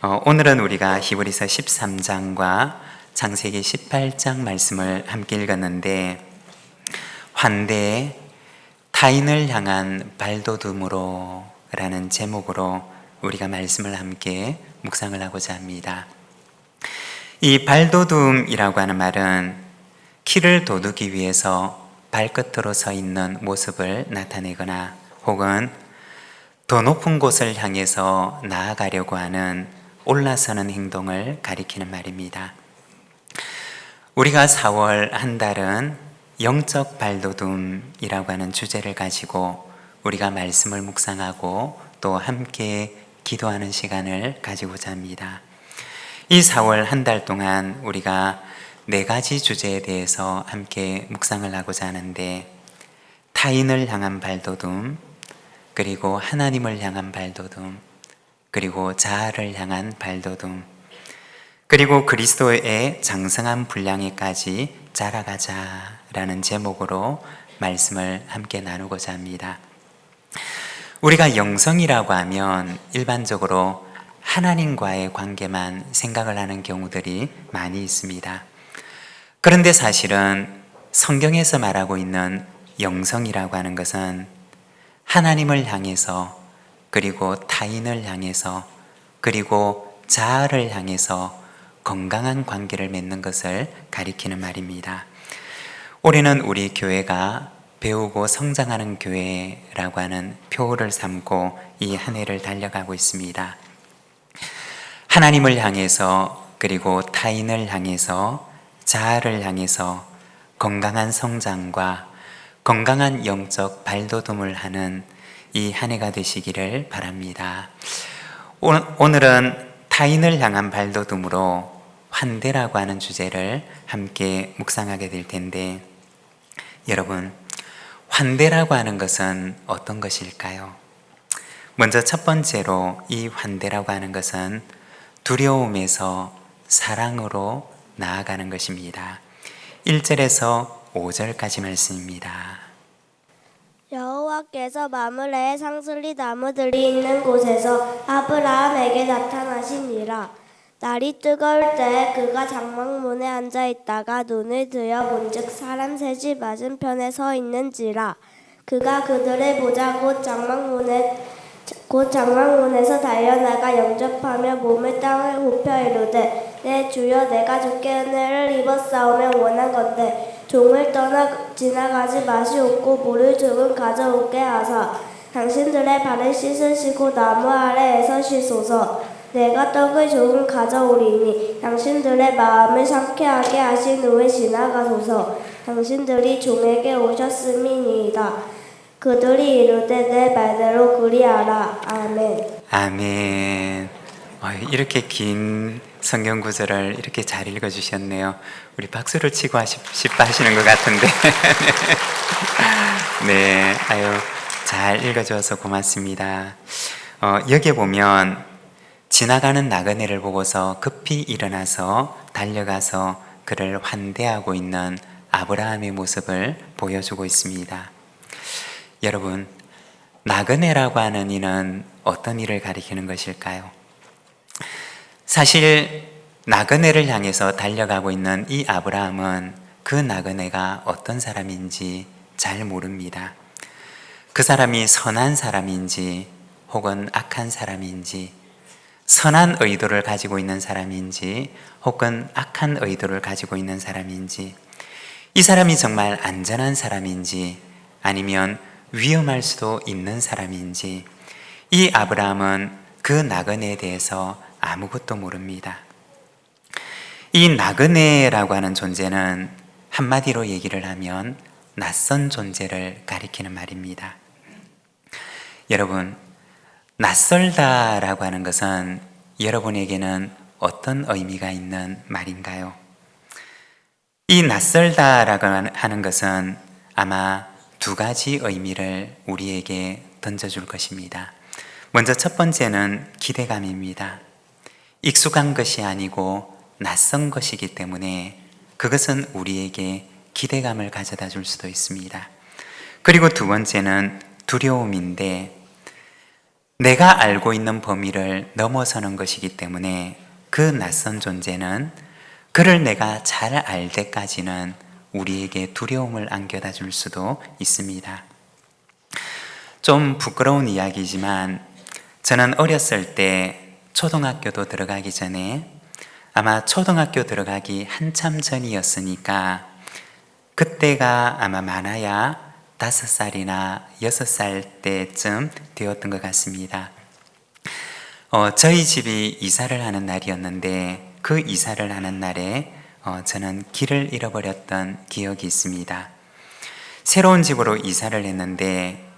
오늘은 우리가 히브리서 13장과 창세기 18장 말씀을 함께 읽었는데, 환대 타인을 향한 발돋움으로 라는 제목으로 우리가 말씀을 함께 묵상을 하고자 합니다. 이 발돋움이라고 하는 말은 키를 돋우기 위해서 발끝으로 서 있는 모습을 나타내거나 혹은 더 높은 곳을 향해서 나아가려고 하는 올라서는 행동을 가리키는 말입니다. 우리가 4월 한 달은 영적 발돋움이라고 하는 주제를 가지고 우리가 말씀을 묵상하고 또 함께 기도하는 시간을 가지고자 합니다. 이 4월 한 달 동안 우리가 4가지 주제에 대해서 함께 묵상을 하고자 하는데, 타인을 향한 발돋움, 그리고 하나님을 향한 발돋움, 그리고 자아를 향한 발돋움, 그리고 그리스도의 장성한 분량에까지 자라가자라는 제목으로 말씀을 함께 나누고자 합니다. 우리가 영성이라고 하면 일반적으로 하나님과의 관계만 생각을 하는 경우들이 많이 있습니다. 그런데 사실은 성경에서 말하고 있는 영성이라고 하는 것은 하나님을 향해서, 그리고 타인을 향해서, 그리고 자아를 향해서 건강한 관계를 맺는 것을 가리키는 말입니다. 올해는 우리 교회가 배우고 성장하는 교회라고 하는 표어를 삼고 이 한 해를 달려가고 있습니다. 하나님을 향해서, 그리고 타인을 향해서, 자아를 향해서 건강한 성장과 건강한 영적 발돋움을 하는 이 한 해가 되시기를 바랍니다. 오늘은 타인을 향한 발돋움으로 환대라고 하는 주제를 함께 묵상하게 될 텐데, 여러분, 환대라고 하는 것은 어떤 것일까요? 먼저 첫 번째로 이 환대라고 하는 것은 두려움에서 사랑으로 나아가는 것입니다. 1절에서 5절까지 말씀입니다. 여호와께서 마므레의 상슬리 나무들이 있는 곳에서 아브라함에게 나타나시니라. 날이 뜨거울 때 그가 장막문에 앉아 있다가 눈을 들여 본즉 사람 셋이 맞은편에 서 있는지라. 그가 그들을 보자 곧 장막문에서 달려나가 영접하며 몸을 땅에 굽혀 이르되, 내 주여, 내가 주께 은혜를 입었사오면 원하건대 종을 떠나 지나가지 마시옵고 물을 조금 가져오게 하사 당신들의 발을 씻으시고 나무 아래에서 쉬소서. 내가 떡을 조금 가져오리니 당신들의 마음을 상쾌하게 하신 후에 지나가소서. 당신들이 종에게 오셨음이니이다. 그들이 이르되 내 말대로 그리하라. 아멘. 아멘. 이렇게 긴 성경 구절을 이렇게 잘 읽어주셨네요. 우리 박수를 치고 싶어 하시는 것 같은데. 네, 잘 읽어줘서 고맙습니다. 여기에 보면 지나가는 나그네를 보고서 급히 일어나서 달려가서 그를 환대하고 있는 아브라함의 모습을 보여주고 있습니다. 여러분, 나그네라고 하는 이는 어떤 일을 가리키는 것일까요? 사실 나그네를 향해서 달려가고 있는 이 아브라함은 그 나그네가 어떤 사람인지 잘 모릅니다. 그 사람이 선한 사람인지 혹은 악한 사람인지, 선한 의도를 가지고 있는 사람인지 혹은 악한 의도를 가지고 있는 사람인지, 이 사람이 정말 안전한 사람인지 아니면 위험할 수도 있는 사람인지, 이 아브라함은 그 나그네에 대해서 아무것도 모릅니다. 이 나그네라고 하는 존재는 한마디로 얘기를 하면 낯선 존재를 가리키는 말입니다. 여러분, 낯설다라고 하는 것은 여러분에게는 어떤 의미가 있는 말인가요? 이 낯설다라고 하는 것은 아마 2가지 의미를 우리에게 던져줄 것입니다. 먼저 첫 번째는 기대감입니다. 익숙한 것이 아니고 낯선 것이기 때문에 그것은 우리에게 기대감을 가져다 줄 수도 있습니다. 그리고 2번째는 두려움인데, 내가 알고 있는 범위를 넘어서는 것이기 때문에 그 낯선 존재는 그를 내가 잘 알 때까지는 우리에게 두려움을 안겨다 줄 수도 있습니다. 좀 부끄러운 이야기지만 저는 어렸을 때 초등학교도 들어가기 전에 아마 초등학교 들어가기 한참 전이었으니까 그때가 아마 많아야 5살이나 6살 때쯤 되었던 것 같습니다. 저희 집이 이사를 하는 날이었는데 그 이사를 하는 날에 저는 길을 잃어버렸던 기억이 있습니다. 새로운 집으로 이사를 했는데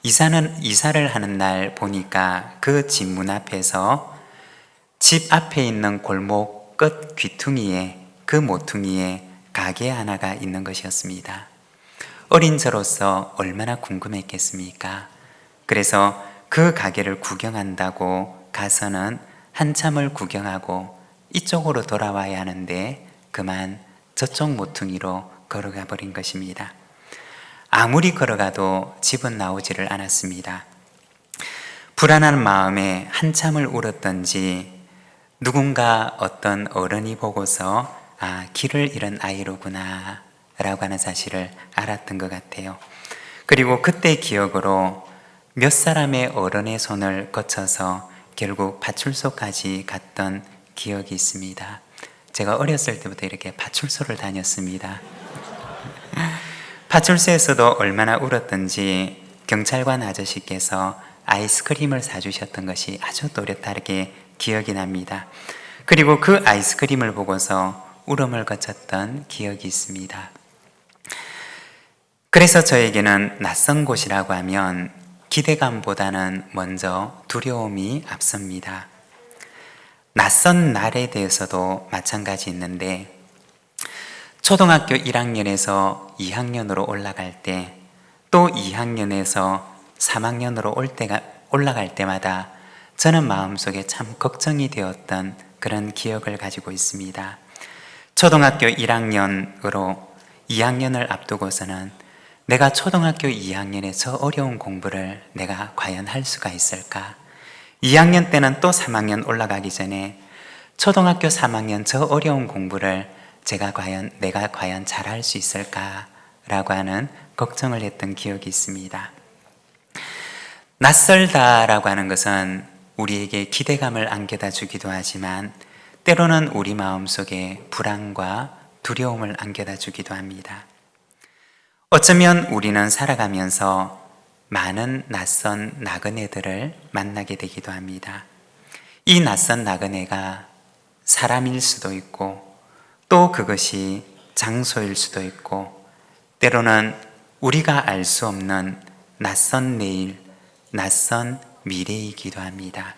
이사를 하는 날 보니까 그 집 문 앞에서 집 앞에 있는 골목 끝 귀퉁이에 그 모퉁이에 가게 하나가 있는 것이었습니다. 어린 저로서 얼마나 궁금했겠습니까? 그래서 그 가게를 구경한다고 가서는 한참을 구경하고 이쪽으로 돌아와야 하는데 그만 저쪽 모퉁이로 걸어가 버린 것입니다. 아무리 걸어가도 집은 나오지를 않았습니다. 불안한 마음에 한참을 울었던지 누군가 어떤 어른이 보고서 길을 잃은 아이로구나 라고 하는 사실을 알았던 것 같아요. 그리고 그때 기억으로 몇 사람의 어른의 손을 거쳐서 결국 파출소까지 갔던 기억이 있습니다. 제가 어렸을 때부터 이렇게 파출소를 다녔습니다. 파출소에서도 얼마나 울었던지 경찰관 아저씨께서 아이스크림을 사주셨던 것이 아주 또렷하게 기억이 납니다. 그리고 그 아이스크림을 보고서 울음을 거쳤던 기억이 있습니다. 그래서 저에게는 낯선 곳이라고 하면 기대감보다는 먼저 두려움이 앞섭니다. 낯선 날에 대해서도 마찬가지 있는데 초등학교 1학년에서 2학년으로 올라갈 때 또 2학년에서 3학년으로 올라갈 때마다 저는 마음속에 참 걱정이 되었던 그런 기억을 가지고 있습니다. 초등학교 1학년으로 2학년을 앞두고서는 내가 초등학교 2학년에 저 어려운 공부를 내가 과연 할 수가 있을까? 2학년 때는 또 3학년 올라가기 전에 초등학교 3학년 저 어려운 공부를 내가 과연 잘할 수 있을까라고 하는 걱정을 했던 기억이 있습니다. 낯설다라고 하는 것은 우리에게 기대감을 안겨다 주기도 하지만 때로는 우리 마음속에 불안과 두려움을 안겨다 주기도 합니다. 어쩌면 우리는 살아가면서 많은 낯선 나그네들을 만나게 되기도 합니다. 이 낯선 나그네가 사람일 수도 있고 또 그것이 장소일 수도 있고 때로는 우리가 알 수 없는 낯선 내일, 낯선 미래이기도 합니다.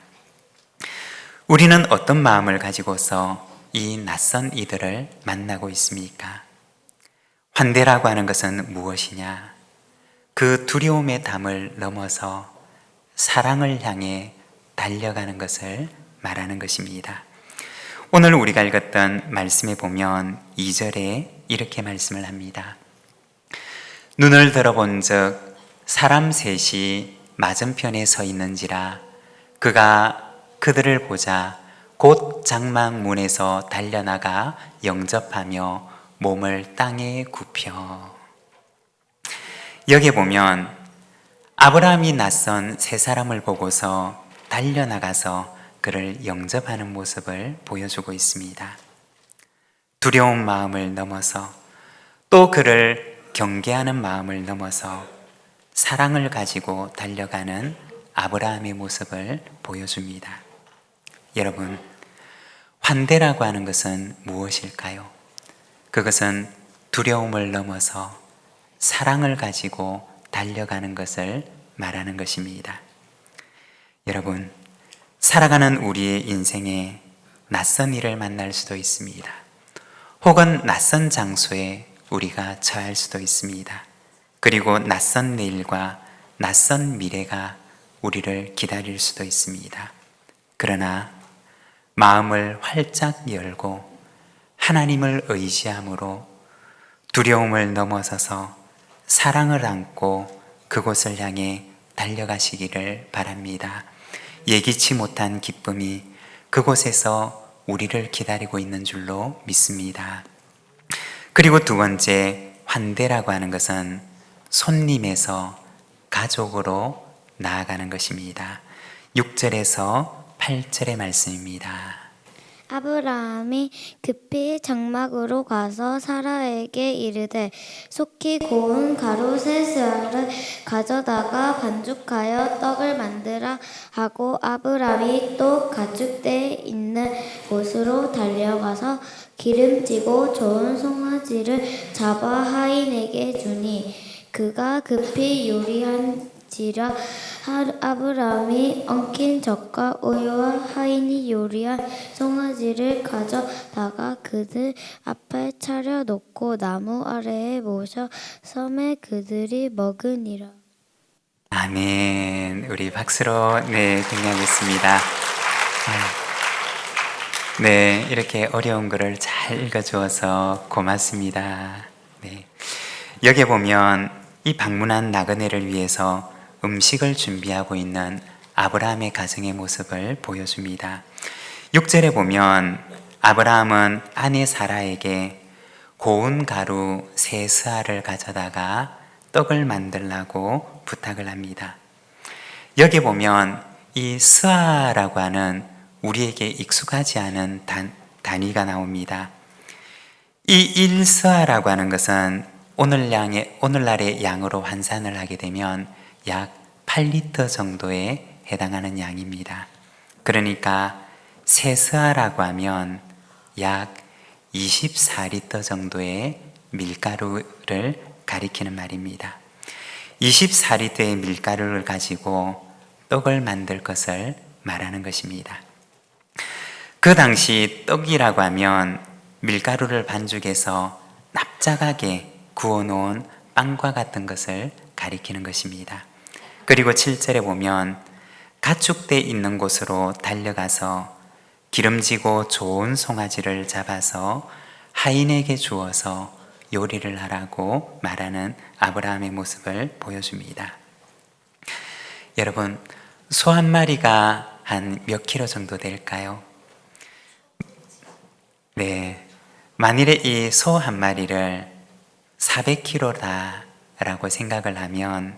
우리는 어떤 마음을 가지고서 이 낯선 이들을 만나고 있습니까? 환대라고 하는 것은 무엇이냐? 그 두려움의 담을 넘어서 사랑을 향해 달려가는 것을 말하는 것입니다. 오늘 우리가 읽었던 말씀에 보면 2절에 이렇게 말씀을 합니다. 눈을 들어본 즉 사람 셋이 맞은편에 서 있는지라 그가 그들을 보자 곧 장막문에서 달려나가 영접하며 몸을 땅에 굽혀. 여기에 보면 아브라함이 낯선 세 사람을 보고서 달려나가서 그를 영접하는 모습을 보여주고 있습니다. 두려운 마음을 넘어서 또 그를 경계하는 마음을 넘어서 사랑을 가지고 달려가는 아브라함의 모습을 보여줍니다. 여러분, 환대라고 하는 것은 무엇일까요? 그것은 두려움을 넘어서 사랑을 가지고 달려가는 것을 말하는 것입니다. 여러분, 살아가는 우리의 인생에 낯선 일을 만날 수도 있습니다. 혹은 낯선 장소에 우리가 처할 수도 있습니다. 그리고 낯선 내일과 낯선 미래가 우리를 기다릴 수도 있습니다. 그러나 마음을 활짝 열고 하나님을 의지함으로 두려움을 넘어서서 사랑을 안고 그곳을 향해 달려가시기를 바랍니다. 예기치 못한 기쁨이 그곳에서 우리를 기다리고 있는 줄로 믿습니다. 그리고 두 번째, 환대라고 하는 것은 손님에서 가족으로 나아가는 것입니다. 6절에서 8절의 말씀입니다. 아브라함이 급히 장막으로 가서 사라에게 이르되 속히 고운 가루 세 스아를 가져다가 반죽하여 떡을 만들라 하고 아브라함이 또 가축대 있는 곳으로 달려가서 기름지고 좋은 송아지를 잡아 하인에게 주니 그가 급히 요리한지라 아브라함이 엉킨 젖과 우유와 하인이 요리한 송아지를 가져다가 그들 앞에 차려놓고 나무 아래에 모셔 섬에 그들이 먹으니라. 아멘. 우리 박수로 격려하겠습니다. 네, 이렇게 어려운 글을 잘 읽어주어서 고맙습니다. 네, 여기 보면 이 방문한 나그네를 위해서 음식을 준비하고 있는 아브라함의 가정의 모습을 보여줍니다. 6절에 보면 아브라함은 아내 사라에게 고운 가루 세 스아를 가져다가 떡을 만들라고 부탁을 합니다. 여기 보면 이 스아라고 하는 우리에게 익숙하지 않은 단위가 나옵니다. 이 1스아라고 하는 것은 오늘날의 양으로 환산을 하게 되면 약 8리터 정도에 해당하는 양입니다. 그러니까 세스아라고 하면 약 24리터 정도의 밀가루를 가리키는 말입니다. 24리터의 밀가루를 가지고 떡을 만들 것을 말하는 것입니다. 그 당시 떡이라고 하면 밀가루를 반죽해서 납작하게 구워놓은 빵과 같은 것을 가리키는 것입니다. 그리고 7절에 보면 가축대 있는 곳으로 달려가서 기름지고 좋은 송아지를 잡아서 하인에게 주어서 요리를 하라고 말하는 아브라함의 모습을 보여줍니다. 여러분, 소 한 마리가 한 몇 킬로 정도 될까요? 네, 만일에 이 소 한 마리를 400kg다 라고 생각을 하면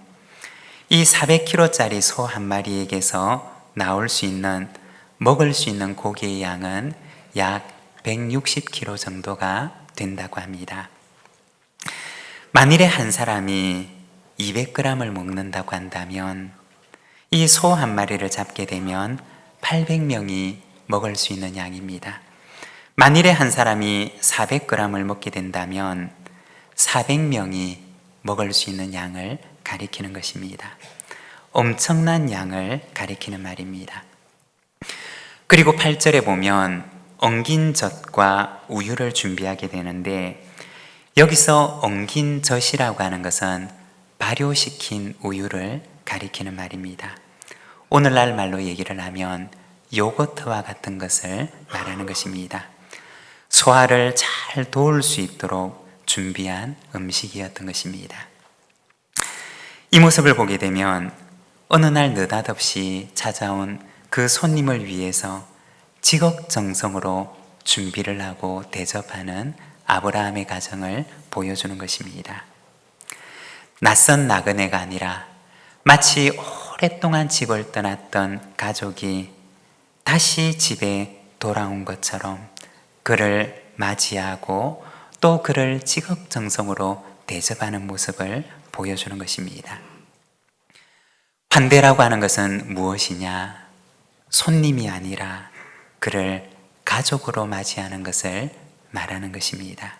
이 400kg짜리 소 한 마리에게서 나올 수 있는, 먹을 수 있는 고기의 양은 약 160kg 정도가 된다고 합니다. 만일에 한 사람이 200g을 먹는다고 한다면 이 소 한 마리를 잡게 되면 800명이 먹을 수 있는 양입니다. 만일에 한 사람이 400g을 먹게 된다면 400명이 먹을 수 있는 양을 가리키는 것입니다. 엄청난 양을 가리키는 말입니다. 그리고 8절에 보면 엉긴 젖과 우유를 준비하게 되는데 여기서 엉긴 젖이라고 하는 것은 발효시킨 우유를 가리키는 말입니다. 오늘날 말로 얘기를 하면 요거트와 같은 것을 말하는 것입니다. 소화를 잘 도울 수 있도록 준비한 음식이었던 것입니다. 이 모습을 보게 되면 어느 날 느닷없이 찾아온 그 손님을 위해서 지극정성으로 준비를 하고 대접하는 아브라함의 가정을 보여주는 것입니다. 낯선 나그네가 아니라 마치 오랫동안 집을 떠났던 가족이 다시 집에 돌아온 것처럼 그를 맞이하고 또 그를 지극정성으로 대접하는 모습을 보여주는 것입니다. 환대라고 하는 것은 무엇이냐? 손님이 아니라 그를 가족으로 맞이하는 것을 말하는 것입니다.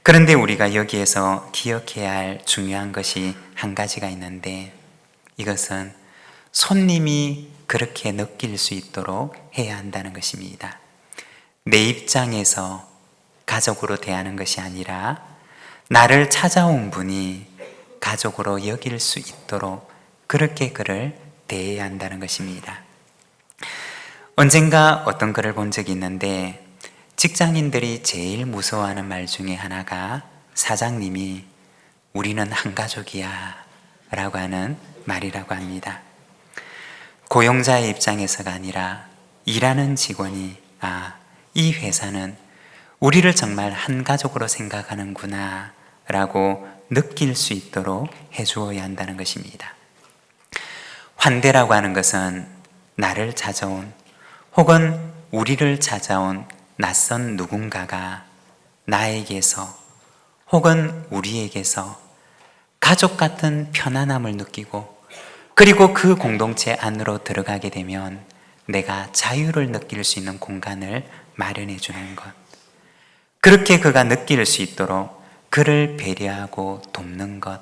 그런데 우리가 여기에서 기억해야 할 중요한 것이 한 가지가 있는데 이것은 손님이 그렇게 느낄 수 있도록 해야 한다는 것입니다. 내 입장에서 가족으로 대하는 것이 아니라 나를 찾아온 분이 가족으로 여길 수 있도록 그렇게 그를 대해야 한다는 것입니다. 언젠가 어떤 글을 본 적이 있는데 직장인들이 제일 무서워하는 말 중에 하나가 사장님이 우리는 한 가족이야 라고 하는 말이라고 합니다. 고용자의 입장에서가 아니라 일하는 직원이 이 회사는 우리를 정말 한 가족으로 생각하는구나 라고 느낄 수 있도록 해주어야 한다는 것입니다. 환대라고 하는 것은 나를 찾아온 혹은 우리를 찾아온 낯선 누군가가 나에게서 혹은 우리에게서 가족 같은 편안함을 느끼고 그리고 그 공동체 안으로 들어가게 되면 내가 자유를 느낄 수 있는 공간을 마련해 주는 것. 그렇게 그가 느낄 수 있도록 그를 배려하고 돕는 것.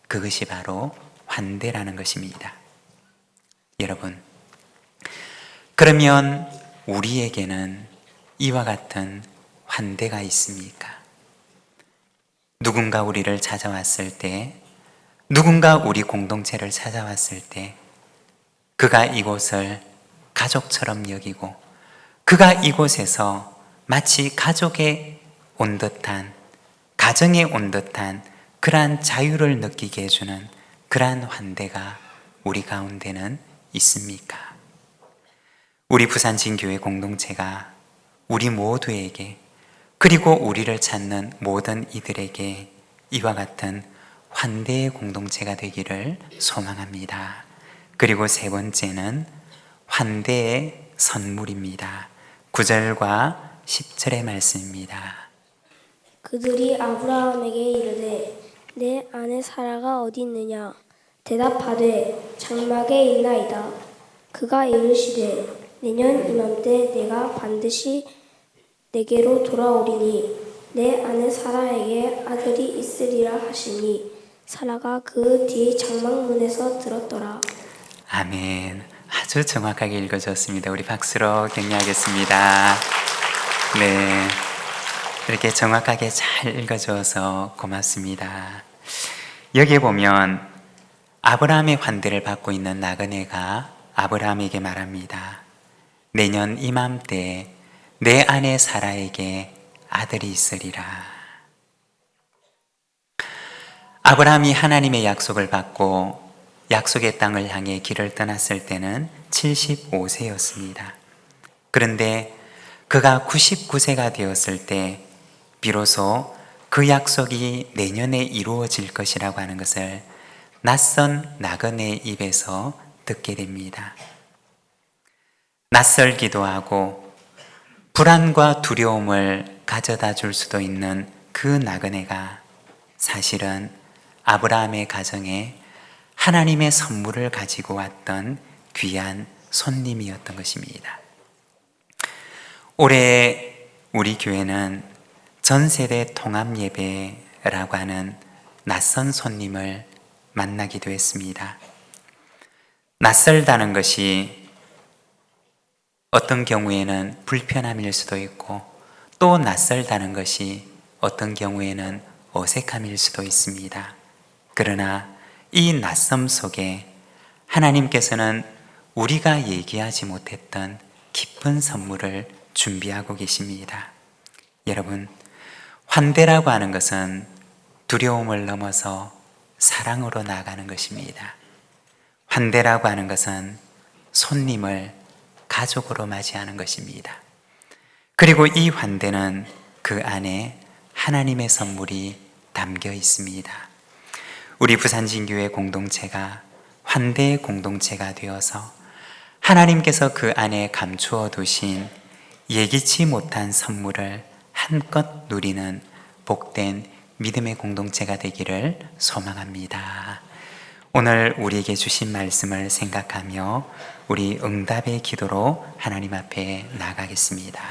그것이 바로 환대라는 것입니다. 여러분, 그러면 우리에게는 이와 같은 환대가 있습니까? 누군가 우리를 찾아왔을 때, 누군가 우리 공동체를 찾아왔을 때 그가 이곳을 가족처럼 여기고 그가 이곳에서 마치 가족에 온 듯한, 가정에 온 듯한 그러한 자유를 느끼게 해주는 그러한 환대가 우리 가운데는 있습니까? 우리 부산진교회 공동체가 우리 모두에게 그리고 우리를 찾는 모든 이들에게 이와 같은 환대의 공동체가 되기를 소망합니다. 그리고 세 번째는 환대의 선물입니다. 9절과 10절의 말씀입니다. 그들이 아브라함에게 이르되 내 아내 사라가 어디 있느냐? 대답하되 장막에 있나이다. 그가 이르시되 내년 이맘때 내가 반드시 내게로 돌아오리니 내 아내 사라에게 아들이 있으리라 하시니 사라가 그 뒤 장막문에서 들었더라. 아멘. 아주 정확하게 읽어줬습니다. 우리 박수로 격려하겠습니다. 네, 이렇게 정확하게 잘 읽어줘서 고맙습니다. 여기에 보면 아브라함의 환대를 받고 있는 나그네가 아브라함에게 말합니다. 내년 이맘때 내 아내 사라에게 아들이 있으리라. 아브라함이 하나님의 약속을 받고 약속의 땅을 향해 길을 떠났을 때는 75세였습니다. 그런데 그가 99세가 되었을 때 비로소 그 약속이 내년에 이루어질 것이라고 하는 것을 낯선 나그네의 입에서 듣게 됩니다. 낯설기도 하고 불안과 두려움을 가져다 줄 수도 있는 그 나그네가 사실은 아브라함의 가정에 하나님의 선물을 가지고 왔던 귀한 손님이었던 것입니다. 올해 우리 교회는 전세대 통합예배라고 하는 낯선 손님을 만나기도 했습니다. 낯설다는 것이 어떤 경우에는 불편함일 수도 있고 또 낯설다는 것이 어떤 경우에는 어색함일 수도 있습니다. 그러나 이 낯섦 속에 하나님께서는 우리가 얘기하지 못했던 깊은 선물을 준비하고 계십니다. 여러분, 환대라고 하는 것은 두려움을 넘어서 사랑으로 나아가는 것입니다. 환대라고 하는 것은 손님을 가족으로 맞이하는 것입니다. 그리고 이 환대는 그 안에 하나님의 선물이 담겨 있습니다. 우리 부산진교회 공동체가 환대의 공동체가 되어서 하나님께서 그 안에 감추어 두신 예기치 못한 선물을 한껏 누리는 복된 믿음의 공동체가 되기를 소망합니다. 오늘 우리에게 주신 말씀을 생각하며 우리 응답의 기도로 하나님 앞에 나가겠습니다.